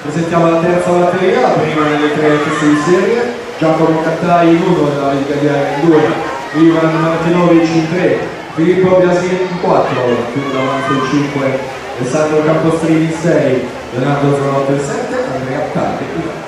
Presentiamo la terza batteria, la prima delle tre teste di serie, Giacomo Cattai in 1, Davide Gagliari in 2, Ivan Martinovic in 3, Filippo Biasini in 4, più davanti in 5, Alessandro Campostrini in 6, Leonardo Zanotto in 7, Andrea Tardi in 8.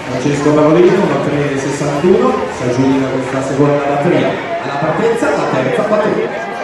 Francesco Parolino, 1,361, si aggiudica questa seconda batteria. Alla partenza la terza batteria.